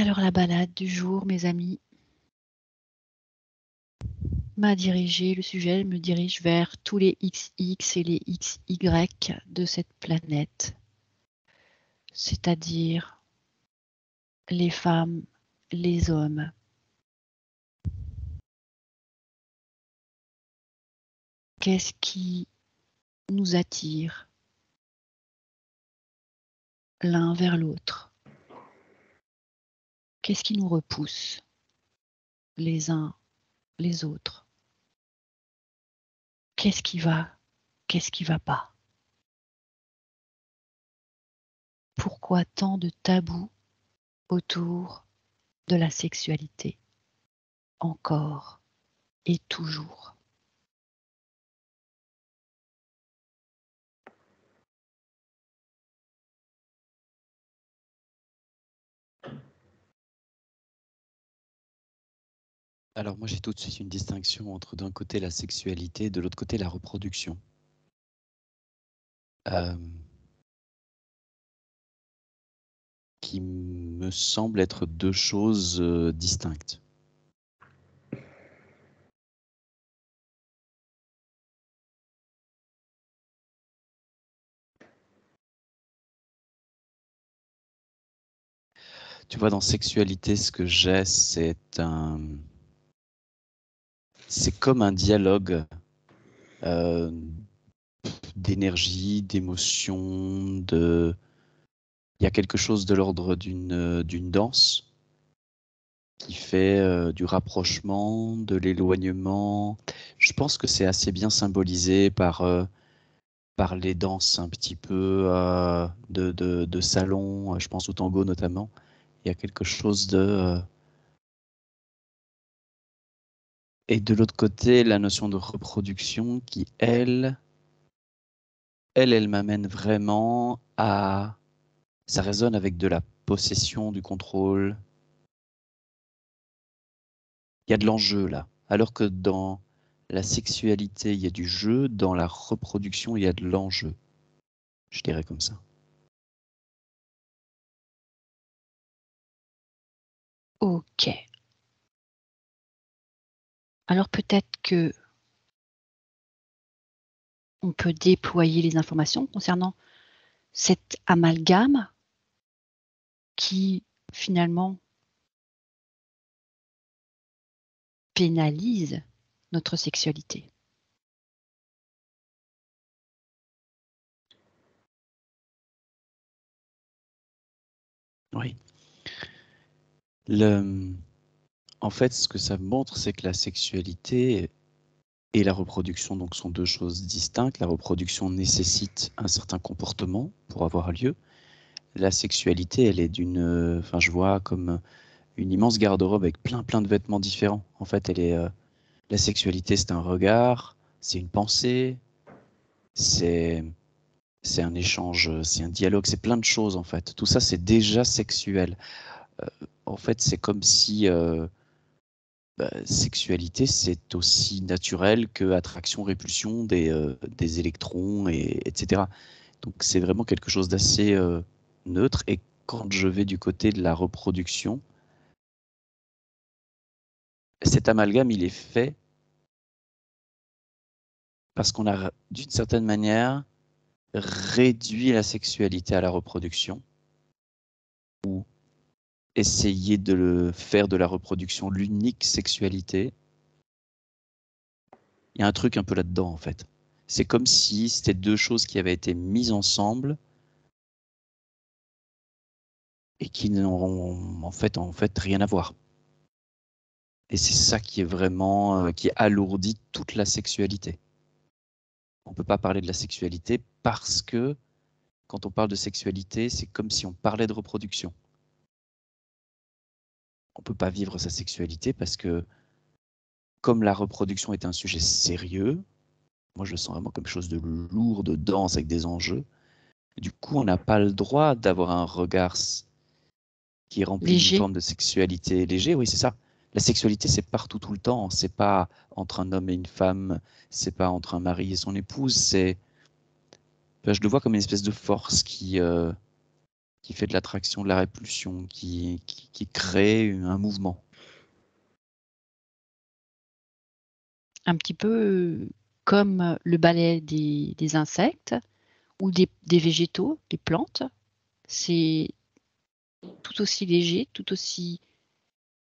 Alors la balade du jour, mes amis, m'a dirigé, le sujet me dirige vers tous les XX et les XY de cette planète, c'est-à-dire les femmes, les hommes. Qu'est-ce qui nous attire l'un vers l'autre? Qu'est-ce qui nous repousse les uns les autres? Qu'est-ce qui va pas? Pourquoi tant de tabous autour de la sexualité, encore et toujours? Alors moi j'ai tout de suite une distinction entre d'un côté la sexualité et de l'autre côté la reproduction. Qui me semble être deux choses distinctes. Tu vois, dans sexualité, ce que j'ai, c'est comme un dialogue d'énergie, d'émotion, il y a quelque chose de l'ordre d'une danse qui fait du rapprochement, de l'éloignement. Je pense que c'est assez bien symbolisé par les danses un petit peu de salon, je pense au tango notamment. Il y a quelque chose de... Et de l'autre côté, la notion de reproduction qui, elle m'amène vraiment à... Ça résonne avec de la possession, du contrôle. Il y a de l'enjeu là. Alors que dans la sexualité, il y a du jeu, dans la reproduction, il y a de l'enjeu. Je dirais comme ça. Ok. Alors peut-être que on peut déployer les informations concernant cet amalgame qui finalement pénalise notre sexualité. Oui. En fait, ce que ça montre, c'est que la sexualité et la reproduction donc, sont deux choses distinctes. La reproduction nécessite un certain comportement pour avoir lieu. La sexualité, elle est d'une... Enfin, je vois comme une immense garde-robe avec plein de vêtements différents. En fait, la sexualité, c'est un regard, c'est une pensée, c'est un échange, c'est un dialogue, c'est plein de choses, en fait. Tout ça, c'est déjà sexuel. En fait, c'est comme si... sexualité, c'est aussi naturel que attraction, répulsion des électrons, etc. Donc c'est vraiment quelque chose d'assez neutre. Et quand je vais du côté de la reproduction, cet amalgame, il est fait parce qu'on a, d'une certaine manière, réduit la sexualité à la reproduction, ou essayer de le faire de la reproduction l'unique sexualité. Il y a un truc un peu là-dedans, en fait. C'est comme si c'était deux choses qui avaient été mises ensemble et qui n'auront en fait rien à voir. Et c'est ça qui est vraiment, qui alourdit toute la sexualité. On ne peut pas parler de la sexualité parce que quand on parle de sexualité, c'est comme si on parlait de reproduction. On ne peut pas vivre sa sexualité parce que comme la reproduction est un sujet sérieux, moi je le sens vraiment comme quelque chose de lourd, de dense, avec des enjeux. Du coup, on n'a pas le droit d'avoir un regard qui est rempli d'une Léger. forme de sexualité léger. Oui, c'est ça. La sexualité, c'est partout, tout le temps. C'est pas entre un homme et une femme. C'est pas entre un mari et son épouse. Je le vois comme une espèce de force qui fait de l'attraction, de la répulsion, qui crée un mouvement. Un petit peu comme le balai des insectes ou des végétaux, des plantes. C'est tout aussi léger, tout aussi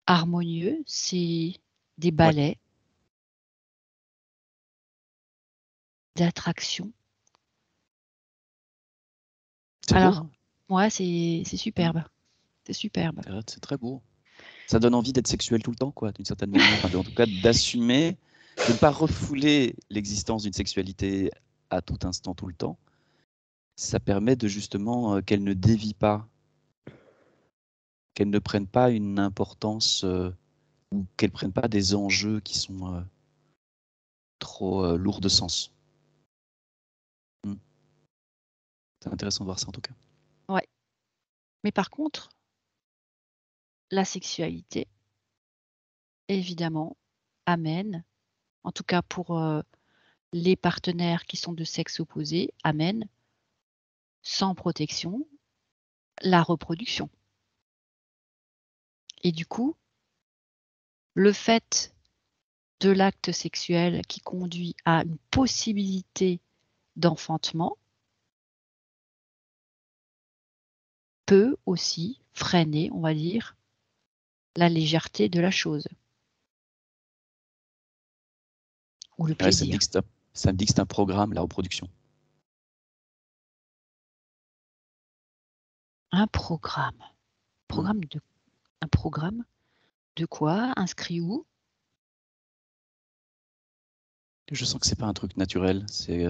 harmonieux. C'est des balais d'attraction. C'est beau, Alors, hein. ouais, c'est superbe. C'est superbe. C'est très beau. Ça donne envie d'être sexuel tout le temps, quoi, d'une certaine manière. Enfin, en tout cas, d'assumer, de ne pas refouler l'existence d'une sexualité à tout instant, tout le temps. Ça permet de justement qu'elle ne dévie pas, qu'elle ne prenne pas une importance ou qu'elle ne prenne pas des enjeux qui sont trop lourds de sens. C'est intéressant de voir ça en tout cas. Ouais. Mais par contre, la sexualité, évidemment, amène, en tout cas pour les partenaires qui sont de sexe opposé, amène, sans protection, la reproduction. Et du coup, le fait de l'acte sexuel qui conduit à une possibilité d'enfantement peut aussi freiner, on va dire, la légèreté de la chose. Ou le Ouais, ça me plaisir. dit que c'est un programme, la reproduction. Un programme. Un programme de quoi? Inscrit où? Je sens que c'est pas un truc naturel, c'est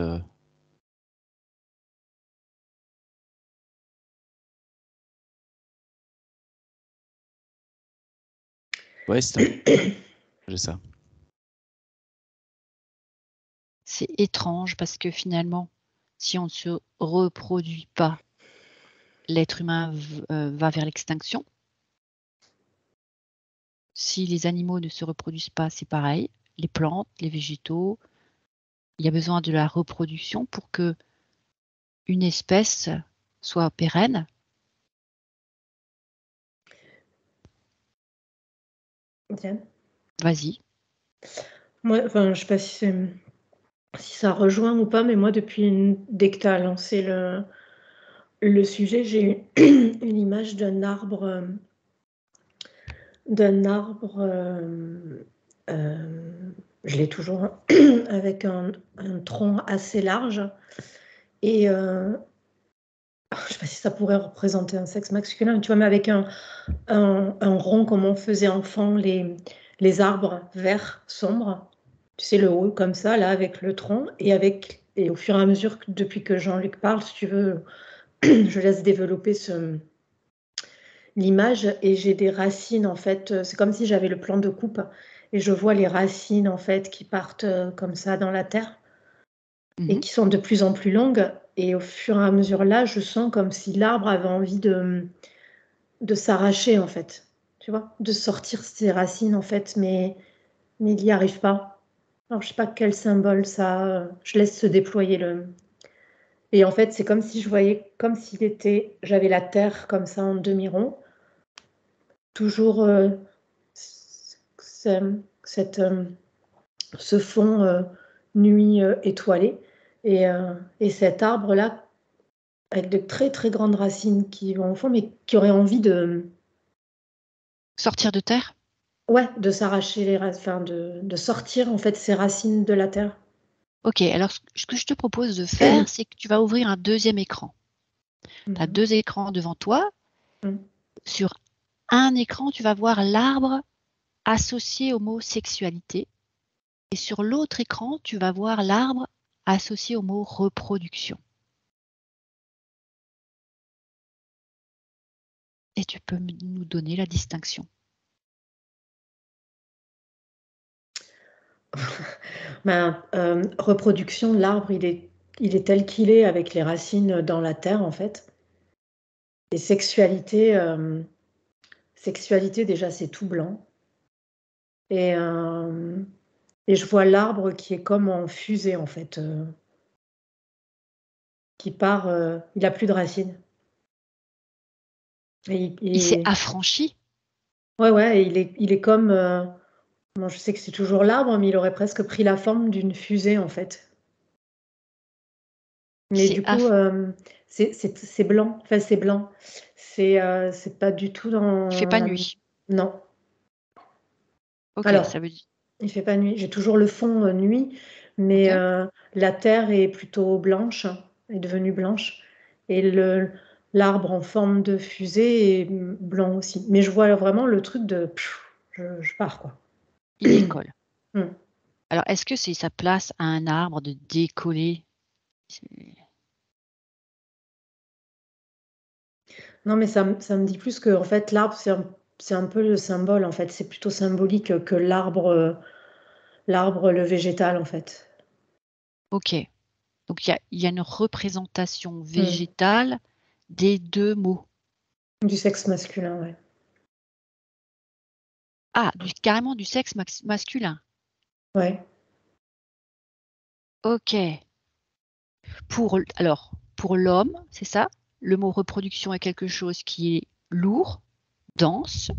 ouais, j'ai ça. C'est étrange parce que finalement, si on ne se reproduit pas, l'être humain va vers l'extinction. Si les animaux ne se reproduisent pas, c'est pareil. Les plantes, les végétaux, il y a besoin de la reproduction pour que une espèce soit pérenne. Diane. Vas-y. Moi, enfin, je sais pas si ça rejoint ou pas, mais moi, dès que tu as lancé le sujet, j'ai eu une image d'un arbre, je l'ai toujours, hein, avec un tronc assez large. Et je sais pas si ça pourrait représenter un sexe masculin, tu vois, mais avec un rond comme on faisait enfant, les arbres verts sombres. Tu sais, le haut comme ça, là, avec le tronc. Et au fur et à mesure, depuis que Jean-Luc parle, si tu veux, je laisse développer l'image. Et j'ai des racines, en fait. C'est comme si j'avais le plan de coupe. Et je vois les racines, en fait, qui partent comme ça dans la terre. Et qui sont de plus en plus longues. Et au fur et à mesure, là, je sens comme si l'arbre avait envie de s'arracher, en fait. Tu vois, de sortir ses racines, en fait. Mais il n'y arrive pas. Alors, je sais pas quel symbole ça. Je laisse se déployer le. Et en fait, c'est comme si je voyais, comme s'il était. J'avais la terre comme ça en demi-rond. Toujours cette, ce fond nuit étoilé. Et cet arbre-là, avec de très très grandes racines qui vont au fond, mais qui auraient envie de. Sortir de terre? Ouais, de s'arracher les racines, enfin de sortir en fait ses racines de la terre. Ok, alors ce que je te propose de faire, c'est que tu vas ouvrir un deuxième écran. Tu as deux écrans devant toi. Sur un écran, tu vas voir l'arbre associé au mot sexualité. Et sur l'autre écran, tu vas voir l'arbre associé au mot reproduction. Et tu peux nous donner la distinction. Reproduction, l'arbre, il est tel qu'il est avec les racines dans la terre, en fait. Et sexualité, déjà, c'est tout blanc. Et je vois l'arbre qui est comme en fusée, en fait, qui part, il n'a plus de racines. Il s'est affranchi. Ouais, il est comme. Bon, je sais que c'est toujours l'arbre, mais il aurait presque pris la forme d'une fusée, en fait. Mais du coup, c'est blanc. Enfin, c'est blanc. C'est pas du tout dans Il fait pas la... nuit. Non. Ok, Alors, ça veut dire. il fait pas nuit. J'ai toujours le fond nuit, mais Ok. la terre est plutôt blanche, est devenue blanche. Et l'arbre en forme de fusée est blanc aussi. Mais je vois vraiment le truc de... je pars, quoi. Il décolle. Hmm. Alors, est-ce que c'est sa place à un arbre de décoller? Non, mais ça me dit plus que en fait, l'arbre, c'est un peu le symbole, en fait. C'est plutôt symbolique que l'arbre, le végétal, en fait. Ok. Donc, il y a une représentation Hmm. végétale des deux mots. Du sexe masculin, ouais. Ah, carrément du sexe masculin. Ouais. Ok. Alors, pour l'homme, c'est ça. Le mot reproduction est quelque chose qui est lourd, dense,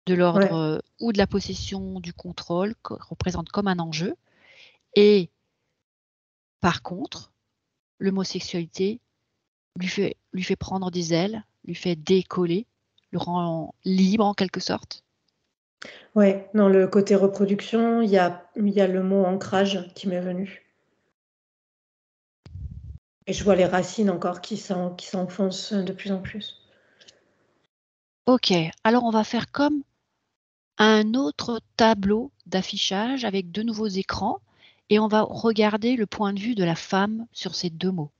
de l'ordre Ouais. ou de la possession du contrôle, représente comme un enjeu. Et par contre, l'homosexualité lui fait prendre des ailes, lui fait décoller, le rend libre en quelque sorte. Ouais. Dans le côté reproduction, il y a le mot ancrage qui m'est venu. Et je vois les racines encore qui s'enfoncent de plus en plus. Ok, alors on va faire comme un autre tableau d'affichage avec deux nouveaux écrans et on va regarder le point de vue de la femme sur ces deux mots.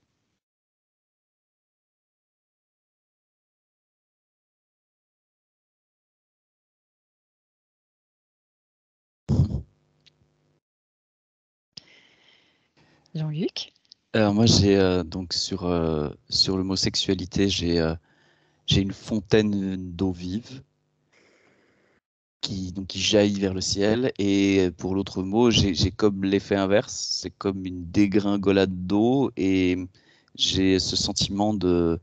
Jean-Luc? Alors moi j'ai donc sur l'homosexualité j'ai une fontaine d'eau vive qui jaillit vers le ciel, et pour l'autre mot j'ai comme l'effet inverse, c'est comme une dégringolade d'eau, et j'ai ce sentiment que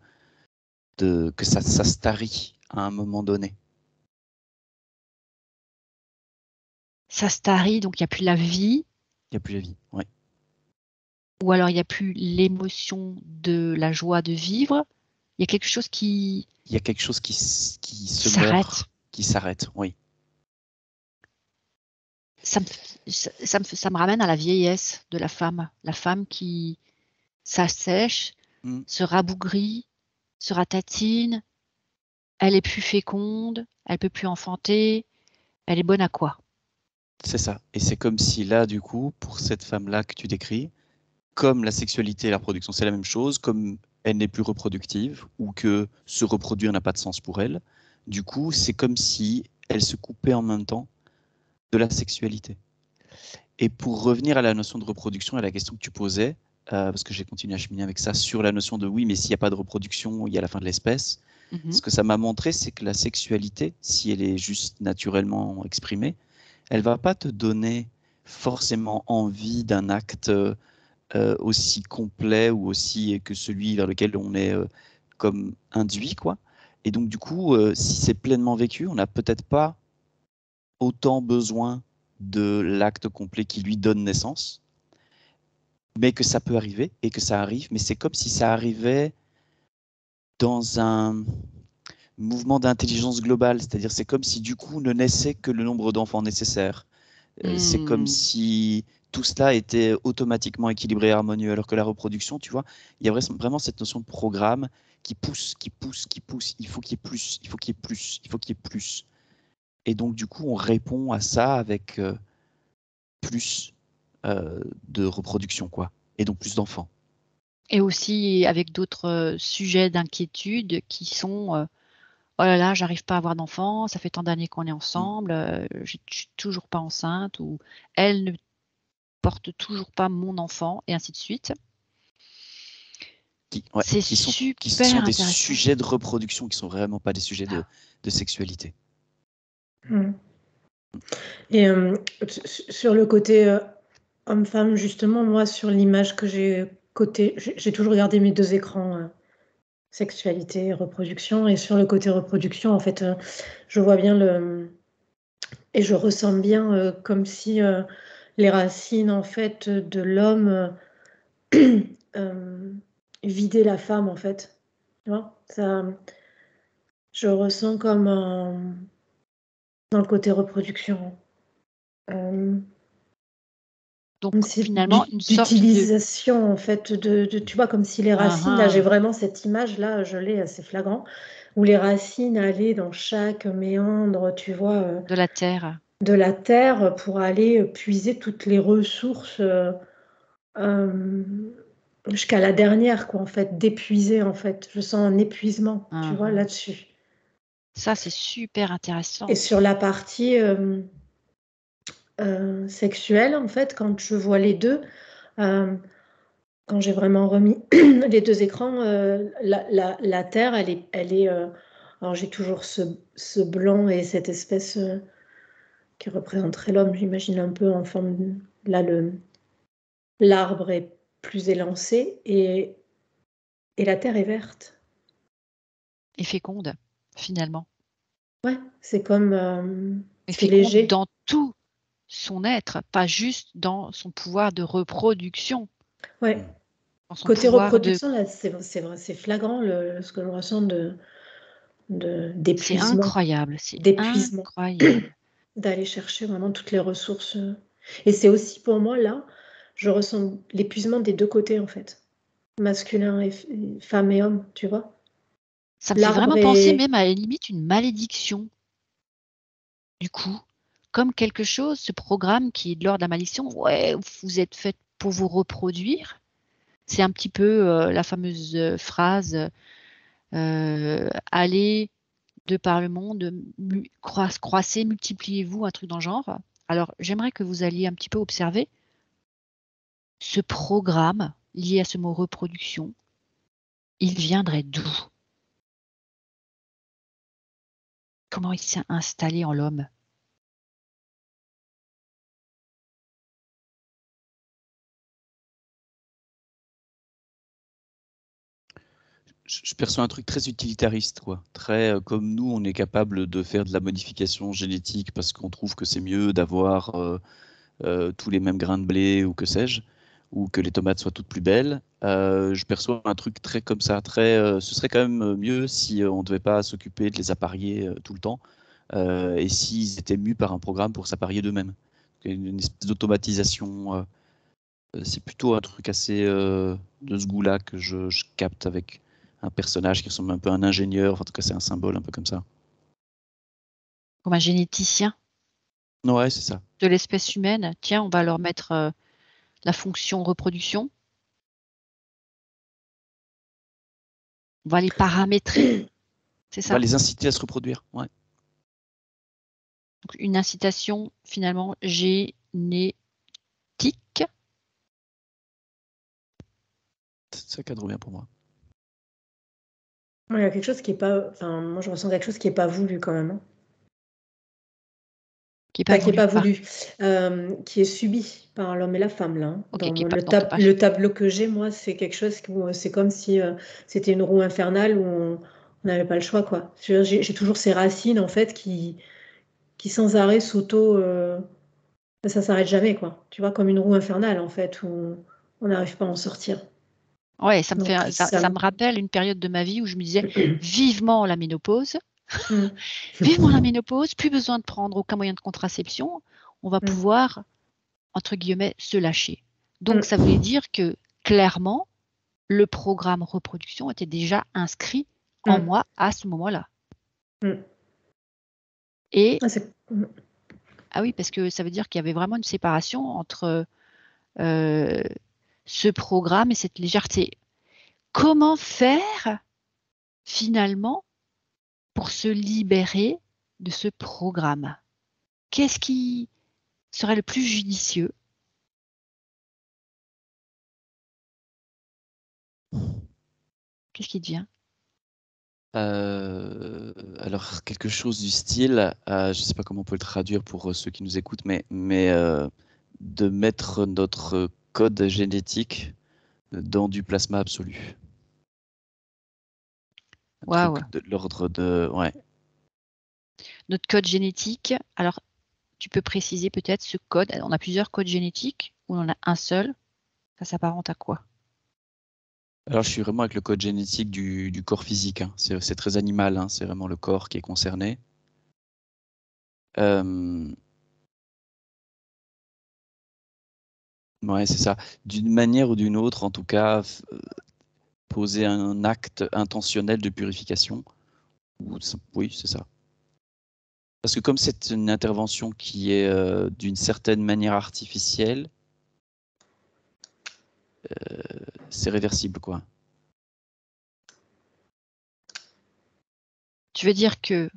ça se tarit à un moment donné. Ça se tarit, donc il n'y a plus la vie, Il n'y a plus la vie. Ouais. ou alors il n'y a plus l'émotion de la joie de vivre. Il y a quelque chose qui Il y a quelque chose qui se s'arrête. meurt, qui s'arrête. Oui. Ça me ramène à la vieillesse de la femme qui s'assèche, Mm. se rabougrit, se ratatine, elle est plus féconde, elle peut plus enfanter, elle est bonne à quoi? C'est ça. Et c'est comme si là, du coup, pour cette femme-là que tu décris, comme la sexualité et la reproduction, c'est la même chose, comme elle n'est plus reproductive ou que se reproduire n'a pas de sens pour elle, du coup, c'est comme si elle se coupait en même temps de la sexualité. Et pour revenir à la notion de reproduction et à la question que tu posais, parce que j'ai continué à cheminer avec ça, sur la notion de oui, mais s'il n'y a pas de reproduction, il y a la fin de l'espèce, ce que ça m'a montré, c'est que la sexualité, si elle est juste naturellement exprimée, elle va pas te donner forcément envie d'un acte aussi complet ou aussi que celui vers lequel on est comme induit, quoi. Et donc, du coup, si c'est pleinement vécu, on n'a peut-être pas autant besoin de l'acte complet qui lui donne naissance, mais que ça peut arriver et que ça arrive, mais c'est comme si ça arrivait dans un mouvement d'intelligence globale, c'est-à-dire c'est comme si du coup ne naissait que le nombre d'enfants nécessaires. C'est comme si tout cela était automatiquement équilibré et harmonieux, alors que la reproduction, tu vois, il y a vraiment cette notion de programme qui pousse, qui pousse, qui pousse. Il faut qu'il y ait plus, il faut qu'il y ait plus, il faut qu'il y ait plus. Et donc, du coup, on répond à ça avec plus de reproduction, quoi. Et donc plus d'enfants. Et aussi avec d'autres sujets d'inquiétude qui sont oh là là, j'arrive pas à avoir d'enfant, ça fait tant d'années qu'on est ensemble, je suis toujours pas enceinte, ou elle ne porte toujours pas mon enfant, et ainsi de suite. C'est Qui sont super des intéressant. sujets de reproduction, qui sont vraiment pas des sujets de sexualité. Et sur le côté homme-femme, justement, moi, sur l'image que j'ai toujours gardé mes deux écrans sexualité, reproduction. Et sur le côté reproduction, en fait, je vois bien et je ressens bien comme si les racines, en fait, de l'homme vidaient la femme, en fait. Tu vois, ça, je ressens comme dans le côté reproduction. Donc Comme si finalement, une sorte de... d'utilisation, en fait, tu vois, comme si les racines, là, j'ai vraiment cette image-là, je l'ai assez flagrant, où les racines allaient dans chaque méandre, tu vois, de la terre. de la terre pour aller puiser toutes les ressources jusqu'à la dernière, quoi, en fait, d'épuiser, en fait. Je sens un épuisement, tu vois, là-dessus. Ça, c'est super intéressant. Et sur la partie sexuelle, en fait, quand je vois les deux, quand j'ai vraiment remis les deux écrans, la terre, elle est alors j'ai toujours ce blanc et cette espèce qui représenterait l'homme, j'imagine un peu en forme, là, l'arbre est plus élancé et la terre est verte. Et féconde, finalement. Ouais, c'est comme, Et c'est féconde léger. dans tout son être, pas juste dans son pouvoir de reproduction. Ouais. Dans son Côté pouvoir de... reproduction, là, c'est vrai, c'est flagrant ce que je ressens C'est d'épuisement, incroyable, c'est d'épuisement. incroyable. D'aller chercher vraiment toutes les ressources. Et c'est aussi pour moi, là, je ressens l'épuisement des deux côtés, en fait. Masculin et femme et homme, tu vois. Ça me fait L'arbre vraiment penser est... même à la limite une malédiction, du coup. Comme quelque chose, ce programme qui est de l'ordre de la malédiction, ouais, vous êtes fait pour vous reproduire. C'est un petit peu la fameuse phrase allez de par le monde, croissez, multipliez-vous, un truc dans le genre. Alors, j'aimerais que vous alliez un petit peu observer ce programme lié à ce mot reproduction. Il viendrait d'où? Comment il s'est installé en l'homme? Je perçois un truc très utilitariste, quoi. Très comme nous, on est capable de faire de la modification génétique parce qu'on trouve que c'est mieux d'avoir tous les mêmes grains de blé ou que sais-je, ou que les tomates soient toutes plus belles. Je perçois un truc très comme ça, très. Ce serait quand même mieux si on ne devait pas s'occuper de les apparier tout le temps, et s'ils étaient mus par un programme pour s'apparier d'eux-mêmes. Une espèce d'automatisation. C'est plutôt un truc assez de ce goût-là que je capte avec un personnage qui ressemble un peu à un ingénieur. Enfin, en tout cas, c'est un symbole un peu comme ça. Comme un généticien Ouais, c'est ça. de l'espèce humaine. Tiens, on va leur mettre la fonction reproduction. On va les paramétrer. C'est On va ça? les inciter à se reproduire. Ouais. Donc, une incitation finalement génétique. Ça cadre bien pour moi. Il y a quelque chose qui est pas... Enfin, moi, je ressens quelque chose qui est pas voulu, quand même. Hein. Qui n'est pas Qui est voulu pas par... voulu. Qui est subi par l'homme et la femme, là. Hein. Ok, Dans qui est pas... donc, pas... le tableau que j'ai, moi, c'est quelque chose où c'est comme si c'était une roue infernale où on n'avait pas le choix, quoi. J'ai toujours ces racines, en fait, qui sans arrêt ça s'arrête jamais, quoi. Tu vois, comme une roue infernale, en fait, où on n'arrive pas à en sortir. Ouais, ça me Donc, fait, ça me rappelle une période de ma vie où je me disais vivement la ménopause, vivement la ménopause, plus besoin de prendre aucun moyen de contraception, on va pouvoir, entre guillemets, se lâcher. Donc, ça voulait dire que, clairement, le programme reproduction était déjà inscrit en moi à ce moment-là. Et, ah oui, parce que ça veut dire qu'il y avait vraiment une séparation entre ce programme et cette légèreté. Comment faire, finalement, pour se libérer de ce programme? Qu'est-ce qui serait le plus judicieux? Qu'est-ce qui te vient? Alors, quelque chose du style, je ne sais pas comment on peut le traduire pour ceux qui nous écoutent, mais de mettre notre code génétique dans du plasma absolu. Waouh. truc de l'ordre de... Ouais. Notre code génétique, alors tu peux préciser peut-être ce code. On a plusieurs codes génétiques ou on en a un seul. Ça s'apparente à quoi? Alors, je suis vraiment avec le code génétique du corps physique. Hein. C'est très animal, hein. C'est vraiment le corps qui est concerné. Ouais, c'est ça. D'une manière ou d'une autre, en tout cas, poser un acte intentionnel de purification. Oui, c'est ça. Parce que comme c'est une intervention qui est d'une certaine manière artificielle, c'est réversible, quoi. Tu veux dire que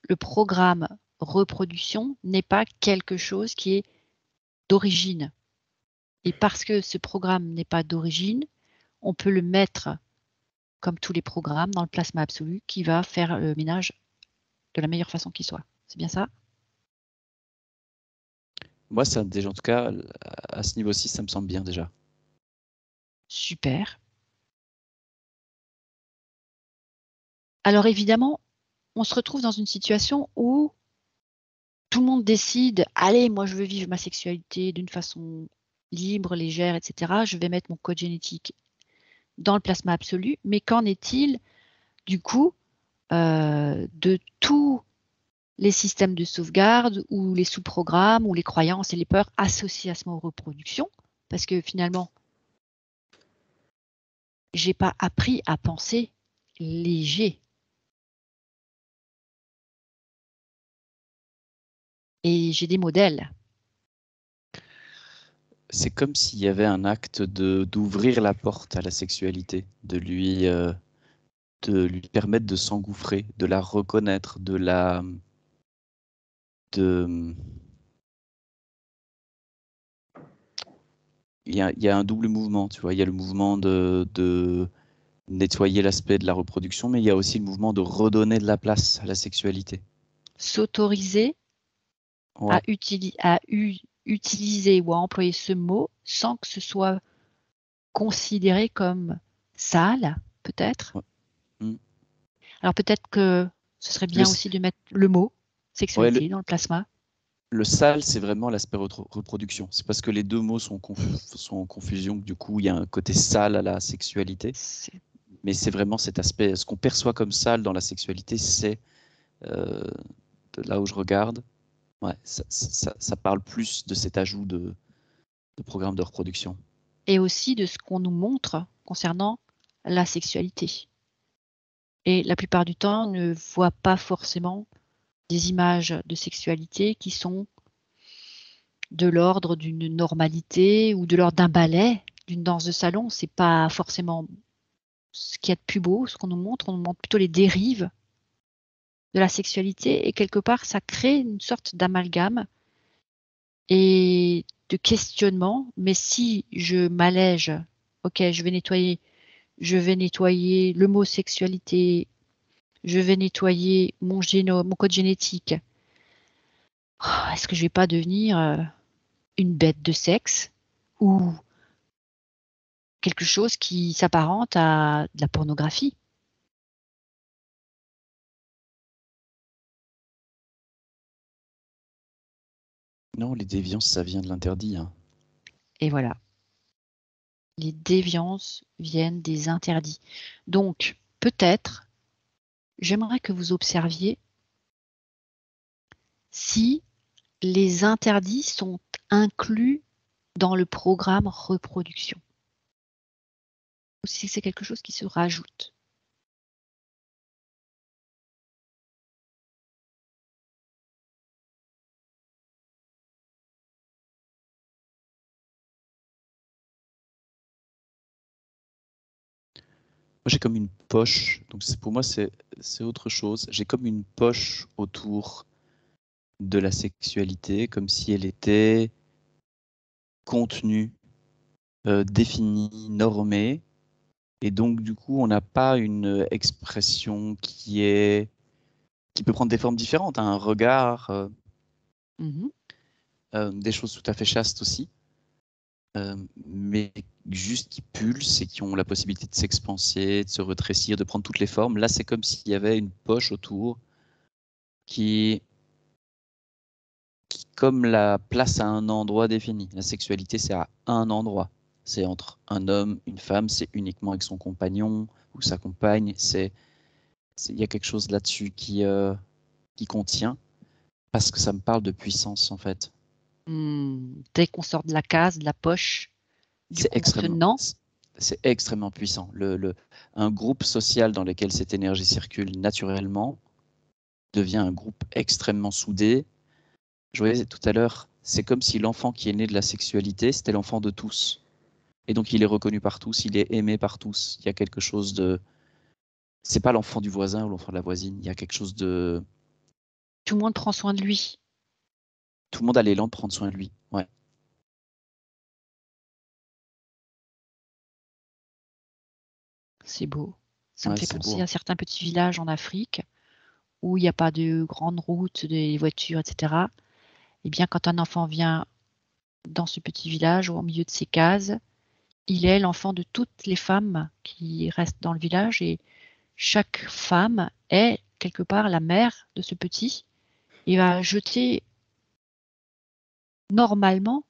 le programme reproduction n'est pas quelque chose qui est d'origine. Et parce que ce programme n'est pas d'origine, on peut le mettre, comme tous les programmes, dans le plasma absolu qui va faire le ménage de la meilleure façon qui soit. C'est bien ça? Moi, ça, déjà, en tout cas, à ce niveau-ci, ça me semble bien déjà. Super. Alors évidemment, on se retrouve dans une situation où tout le monde décide, allez, moi je veux vivre ma sexualité d'une façon libre, légère, etc. Je vais mettre mon code génétique dans le plasma absolu. Mais qu'en est-il du coup de tous les systèmes de sauvegarde ou les sous-programmes ou les croyances et les peurs associées à ce mot reproduction? Parce que finalement, j'ai pas appris à penser léger. Et j'ai des modèles. C'est comme s'il y avait un acte d'ouvrir la porte à la sexualité, de lui permettre de s'engouffrer, de la reconnaître, il y a un double mouvement, tu vois. Il y a le mouvement de nettoyer l'aspect de la reproduction, mais il y a aussi le mouvement de redonner de la place à la sexualité. S'autoriser Ouais. à utiliser ou à employer ce mot sans que ce soit considéré comme sale, peut-être. Ouais. Mm. Alors peut-être que ce serait bien aussi de mettre le mot sexualité dans le plasma. Le sale, c'est vraiment l'aspect reproduction. C'est parce que les deux mots sont en confusion que du coup, il y a un côté sale à la sexualité. Mais c'est vraiment cet aspect, ce qu'on perçoit comme sale dans la sexualité, c'est de là où je regarde. Ouais, ça parle plus de cet ajout de programme de reproduction. Et aussi de ce qu'on nous montre concernant la sexualité. Et la plupart du temps, on ne voit pas forcément des images de sexualité qui sont de l'ordre d'une normalité ou de l'ordre d'un ballet, d'une danse de salon. C'est pas forcément ce qu'il y a de plus beau, ce qu'on nous montre. On nous montre plutôt les dérives de la sexualité et quelque part, ça crée une sorte d'amalgame et de questionnement. Mais si je m'allège, ok, je vais nettoyer le mot sexualité, je vais nettoyer mon code génétique. Oh, est-ce que je vais pas devenir une bête de sexe ou quelque chose qui s'apparente à de la pornographie? Non, les déviances, ça vient de l'interdit. Hein. Et voilà. Les déviances viennent des interdits. Donc, peut-être, j'aimerais que vous observiez si les interdits sont inclus dans le programme reproduction ou si c'est quelque chose qui se rajoute. Moi, j'ai comme une poche. Donc, pour moi, c'est autre chose. J'ai comme une poche autour de la sexualité, comme si elle était contenue, définie, normée. Et donc, du coup, on n'a pas une expression qui peut prendre des formes différentes. Hein, un regard, des choses tout à fait chastes aussi. mais juste qui pulsent et qui ont la possibilité de s'expanser, de se rétrécir, de prendre toutes les formes. Là, c'est comme s'il y avait une poche autour qui comme la place à un endroit défini. La sexualité, c'est à un endroit. C'est entre un homme, une femme, c'est uniquement avec son compagnon ou sa compagne. Il y a quelque chose là-dessus qui contient, parce que ça me parle de puissance, en fait. Dès qu'on sort de la case, de la poche, du contenant. C'est extrêmement puissant. Un groupe social dans lequel cette énergie circule naturellement devient un groupe extrêmement soudé. Je voyais tout à l'heure, c'est comme si l'enfant qui est né de la sexualité, c'était l'enfant de tous. Et donc il est reconnu par tous, il est aimé par tous. Il y a quelque chose de... C'est pas l'enfant du voisin ou l'enfant de la voisine, il y a quelque chose de... Tout le monde prend soin de lui. Tout le monde a l'élan de prendre soin de lui, ouais. C'est beau. Ça me fait penser à certains petits villages en Afrique où il n'y a pas de grandes routes, des voitures, etc. Eh bien, quand un enfant vient dans ce petit village ou au milieu de ces cases, il est l'enfant de toutes les femmes qui restent dans le village et chaque femme est quelque part la mère de ce petit et va jeter normalement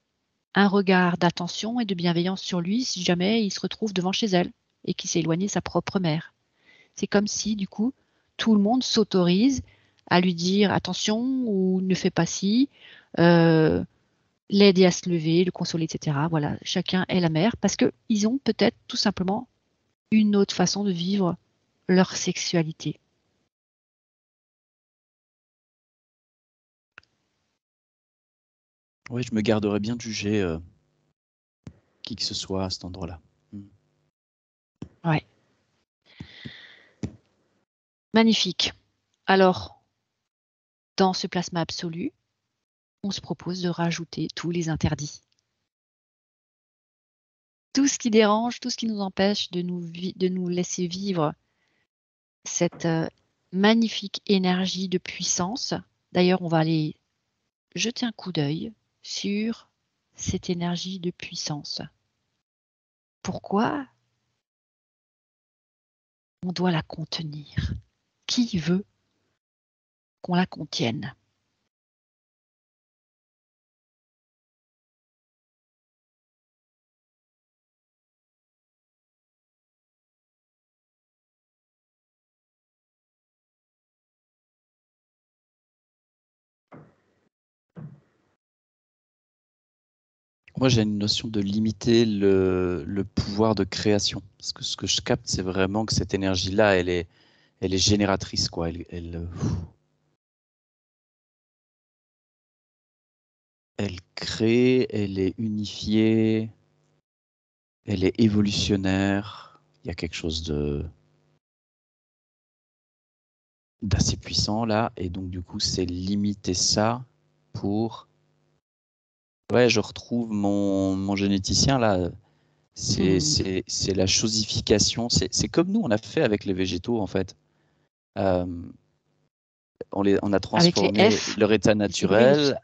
un regard d'attention et de bienveillance sur lui si jamais il se retrouve devant chez elle et qu'il s'est éloigné de sa propre mère. C'est comme si, du coup, tout le monde s'autorise à lui dire attention ou ne fais pas ci, l'aider à se lever, le consoler, etc. Voilà, chacun est la mère parce qu'ils ont peut-être tout simplement une autre façon de vivre leur sexualité. Oui, je me garderais bien de juger qui que ce soit à cet endroit-là. Ouais. Magnifique. Alors, dans ce plasma absolu, on se propose de rajouter tous les interdits. Tout ce qui dérange, tout ce qui nous empêche de nous laisser vivre cette magnifique énergie de puissance. D'ailleurs, on va aller jeter un coup d'œil sur cette énergie de puissance. Pourquoi on doit la contenir? Qui veut qu'on la contienne? Moi, j'ai une notion de limiter le pouvoir de création. Parce que ce que je capte, c'est vraiment que cette énergie-là, elle est génératrice, quoi. Elle crée, elle est unifiée, elle est évolutionnaire. Il y a quelque chose d'assez puissant là. Et donc, du coup, c'est limiter ça pour... Ouais, je retrouve mon généticien là. C'est la chosification. C'est comme nous, on a fait avec les végétaux, en fait. On a transformé leur état naturel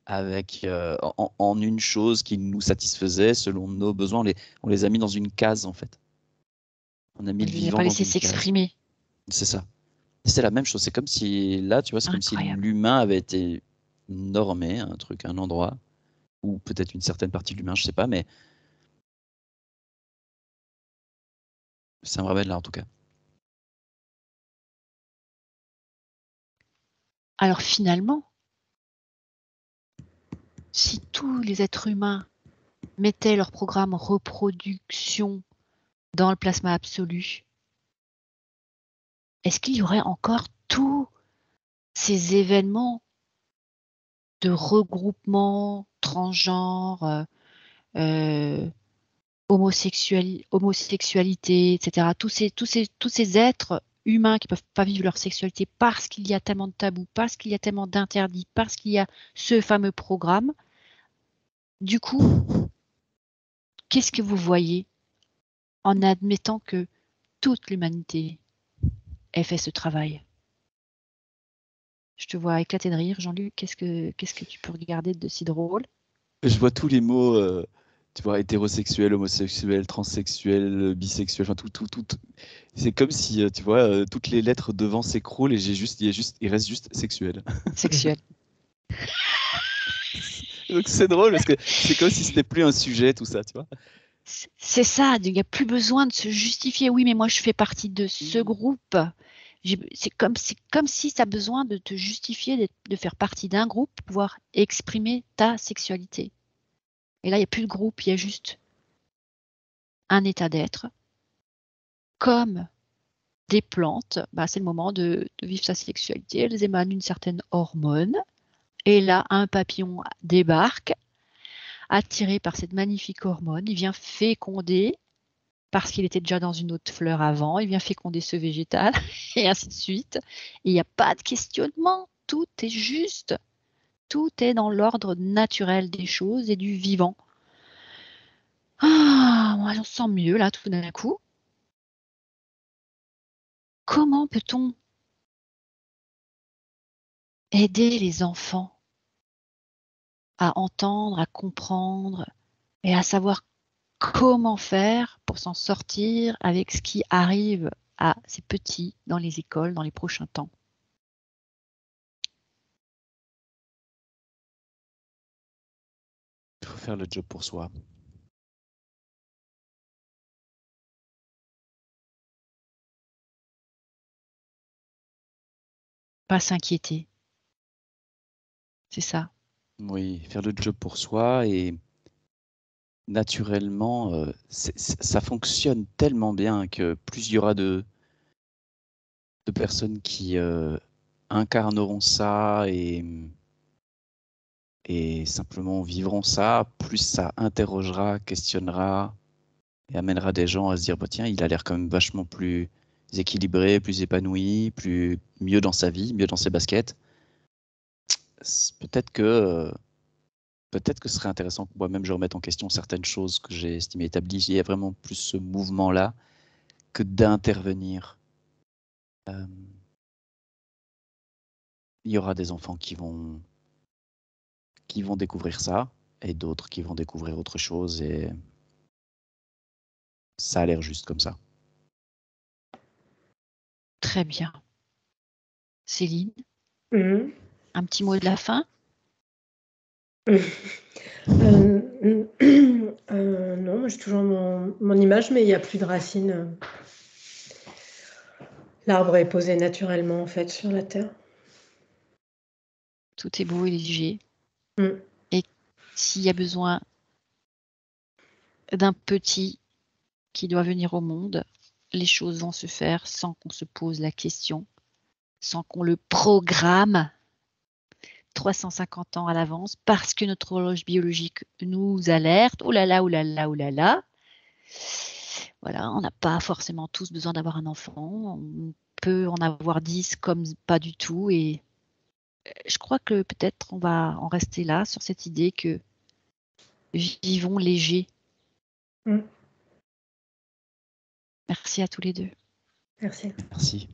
avec, en une chose qui nous satisfaisait selon nos besoins. On les a mis dans une case, en fait. On a mis le vivant dans une case. On les a pas laissés s'exprimer. C'est ça. C'est la même chose. C'est comme si, là, tu vois, c'est comme si l'humain avait été normé, un endroit, ou peut-être une certaine partie de l'humain, je sais pas, mais ça me ramène là, en tout cas. Alors finalement, si tous les êtres humains mettaient leur programme reproduction dans le plasma absolu, est-ce qu'il y aurait encore tous ces événements de regroupement transgenre, homosexualité, etc. Tous ces êtres humains qui ne peuvent pas vivre leur sexualité parce qu'il y a tellement de tabous, parce qu'il y a tellement d'interdits, parce qu'il y a ce fameux programme. Du coup, qu'est-ce que vous voyez en admettant que toute l'humanité ait fait ce travail? Je te vois éclater de rire, Jean-Luc. Qu'est-ce que tu peux regarder de si drôle? Je vois tous les mots tu vois, hétérosexuel, homosexuel, transsexuel, bisexuel, enfin tout. C'est comme si, tu vois, toutes les lettres devant s'écroulent et il reste juste sexuel. Sexuel. Donc c'est drôle parce que c'est comme si c'était plus un sujet, tout ça, tu vois. C'est ça, il n'y a plus besoin de se justifier. Oui, mais moi, je fais partie de ce groupe. C'est comme si tu as besoin de te justifier de faire partie d'un groupe pour pouvoir exprimer ta sexualité. Et là, il n'y a plus de groupe, il y a juste un état d'être. Comme des plantes, c'est le moment de vivre sa sexualité. Elles émanent une certaine hormone. Et là, un papillon débarque, attiré par cette magnifique hormone. Il vient féconder, parce qu'il était déjà dans une autre fleur avant, il vient féconder ce végétal, et ainsi de suite. Il n'y a pas de questionnement, tout est juste. Tout est dans l'ordre naturel des choses et du vivant. Moi, j'en sens mieux, là, tout d'un coup. Comment peut-on aider les enfants à entendre, à comprendre et à savoir comment faire pour s'en sortir avec ce qui arrive à ces petits dans les écoles dans les prochains temps? Il faut faire le job pour soi. Pas s'inquiéter. C'est ça. Oui, faire le job pour soi et naturellement, ça fonctionne tellement bien que plus il y aura de personnes qui incarneront ça et simplement vivront ça, plus ça interrogera, questionnera et amènera des gens à se dire, bah, tiens, il a l'air quand même vachement plus équilibré, plus épanoui, mieux dans sa vie, mieux dans ses baskets. Peut-être que ce serait intéressant que moi-même je remette en question certaines choses que j'ai estimées établies. Il y a vraiment plus ce mouvement-là que d'intervenir. Il y aura des enfants qui vont découvrir ça et d'autres qui vont découvrir autre chose et ça a l'air juste comme ça. Très bien. Céline, Mhm. un petit mot de la fin? Non, moi j'ai toujours mon image, mais il n'y a plus de racines. L'arbre est posé naturellement en fait sur la terre. Tout est beau et léger. Mm. Et s'il y a besoin d'un petit qui doit venir au monde, les choses vont se faire sans qu'on se pose la question, sans qu'on le programme 350 ans à l'avance, parce que notre horloge biologique nous alerte. Oh là là, oh là là, oh là là. Voilà, on n'a pas forcément tous besoin d'avoir un enfant. On peut en avoir 10 comme pas du tout. Et je crois que peut-être on va en rester là, sur cette idée que vivons léger. Mm. Merci à tous les deux. Merci. Merci.